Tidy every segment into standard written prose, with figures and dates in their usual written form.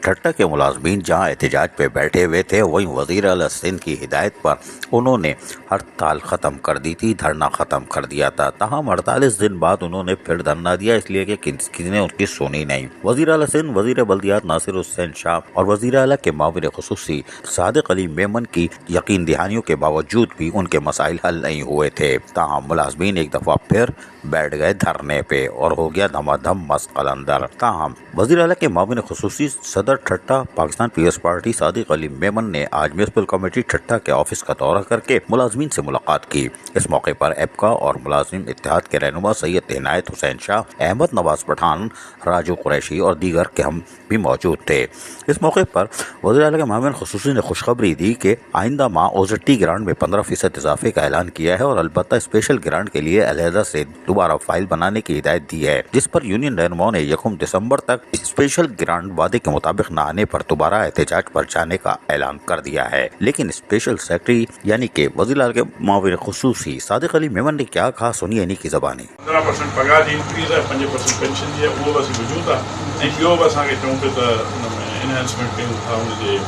ठट्टा के मुलाजमीन जहां एहतजाज पे बैठे हुए थे, वहीं वजीर आला सिंध की हिदायत पर उन्होंने हड़ताल ख़त्म कर दी थी, धरना ख़त्म कर दिया था। ताहम 48 दिन बाद उन्होंने फिर धरना दिया, इसलिए कि किसी ने उनकी सुनी नहीं। वजीर आला सिंध, वजीर बल्दियात नासिर हुसैन शाह और वजीर आला के माविर खुसूसी सादिक अली मेमन की यकीन दहानियों के बावजूद भी उनके मसाइल हल नहीं हुए थे। ताहम मुलाजमीन एक दफ़ा फिर बैठ गए धरने पे और हो गया धमाधम मस्क कलंदर। ताहम वजीर आला के माविर खुसूसी सदर ठट्टा पाकिस्तान पीपल्स पार्टी सादिक अली मेमन ने आज म्यूनिसिपल कमेटी ठट्टा के ऑफिस का दौरा करके मुलाजमीन से मुलाकात की। इस मौके पर एपका और मुलाजिम इत्तेहाद के रहनुमा सैयद इनायत हुसैन शाह, अहमद नवाज पठान, राजू कुरैशी और दीगर के हम भी मौजूद थे। इस मौके पर वज़ीर आला के मामून खुसूसी ने खुशखबरी दी कि आइंदा माह ओजेटी ग्रांट में 15% इजाफे का ऐलान किया है और अलबत्ता स्पेशल ग्रांट के लिए अलहदा से दोबारा फाइल बनाने की हिदायत दी है, जिस पर यूनियन रहनुमाओं ने 1 दिसंबर तक स्पेशल ग्रांट वादे के मुताबिक न आने पर दोबारा एहतजाज पर जाने का ऐलान कर दिया है। लेकिन स्पेशल सेक्रेटरी यानी कि वज़ीर आला के मामून खुसूसी सादिक अली मेमन ने क्या कहा, सुनिए इन्हीं की ज़बानी। 15% पगार जी इंक्रीज़ है, 5% पेंशन जी है, उहो बस वजूद आहे। ऐं इहो बि असांखे चऊं पियो त उन में एनहेंसमेंट कयूं था उनजे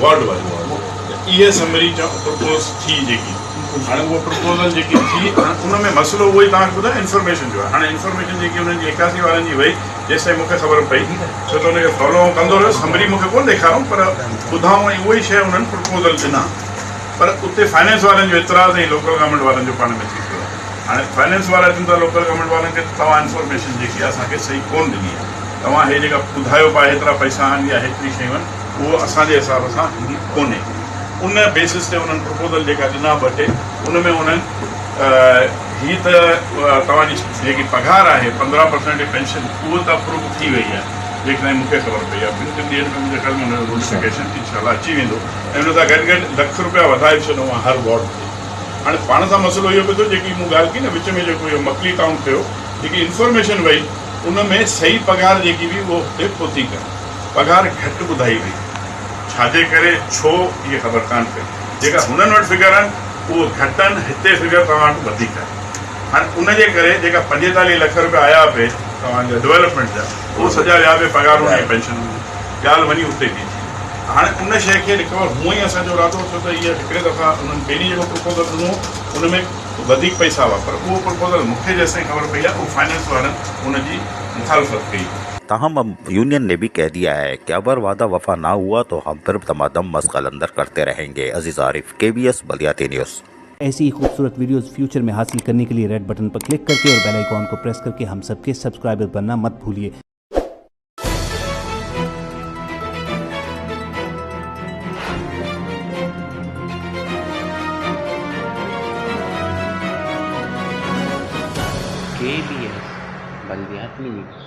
वार्ड वाइज। इहे समरी प्रपोज थी जेकी हाणे उहो प्रपोज़ल जेकी थी उन में मसइलो उहो ई तव्हांखे ॿुधायो इंफॉर्मेशन जो आहे। हाणे इंफॉर्मेशन जेकी उन्हनि जी 81 वारनि जी वई, जेसिताईं मूंखे ख़बर पई छो त उनखे फॉलो कंदो रहियो, समरी मूंखे कोन ॾेखारूं पर ॿुधाऊं ऐं उहो ई शइ उन्हनि प्रपोज़ल ॾिना। पर उते फाइनेंस वारनि जो एतिराज़ ऐं लोकल गवर्नमेंट वारनि जो पाण में थी पियो आहे। हाणे फाइनेंस वारा चवनि था लोकल गवर्नमेंट वारनि खे तव्हां इंफॉर्मेशन जेकी आहे असांखे सही कोन ॾिनी आहे, तव्हां हे जेका ॿुधायो पिया हेतिरा पैसा आहिनि या हेतिरी शयूं आहिनि उहो असांजे हिसाब सां कोन्हे। उन बेसिस ते उन्हनि प्रपोज़ल जेका ॾिना ॿ टे उन में उन्हनि हीअ त तव्हांजी जेकी पघार आहे 15% पेंशन उहो त अप्रूव थी वई आहे, जेकॾहिं मूंखे ख़बर पई आहे। 2 ॾींहंनि में मुंहिंजे ख़्याल में हुनजो नोटिफिकेशन इनशाला अची वेंदो ऐं हुन सां गॾु गॾु लख रुपया वधाए छॾियो आहे हर वार्ड ते। हाणे पाण सां मसइलो इहो पियो थियो, जेकी मूं ॻाल्हि की न विच में जेको इहो मकली काउंट थियो, जेकी इंफॉर्मेशन वई उन में सही पघार जेकी हुई उहो हुते पहुती करे पघार घटि ॿुधाई वई। छाजे करे छो इहा ख़बर कान पई। जेका हुननि वटि फिगर आहिनि उहो घटि आहिनि, हिते फिगर तव्हां वटि वधीक आहे। हाणे उनजे करे जेका 45 लख रुपया आया पे तव्हांजा डेवलपमेंट जा उहो सॼा विया पे पघारूं ऐं पेंशन में, ॻाल्हि वञी उते थी। हाणे उन शइ खे रिकवर हूअं ई असांजो इरादो छो त इहा हिकिड़े दफ़ा उन्हनि पहिरीं जेको प्रपोज़ल ॾिनो उन में वधीक पैसा हुआ, पर उहो प्रपोज़ल मूंखे जेसिताईं ख़बर पई आहे उहो फाइनेंस वारनि उनजी मुखालफ़त कई। ताहम अब यूनियन ने भी कह दिया है कि अगर वादा वफा ना हुआ तो हम फिर तमादम मस्क कलंदर करते रहेंगे। अजीज आरिफ, KBS बल्दियाती न्यूज़। ऐसी ही खूबसूरत वीडियोस फ्यूचर में हासिल करने के लिए रेड बटन पर क्लिक करके और बेल आइकॉन को प्रेस करके हम सबके सब्सक्राइबर बनना मत भूलिए। KBS बल्दियाती न्यूज़।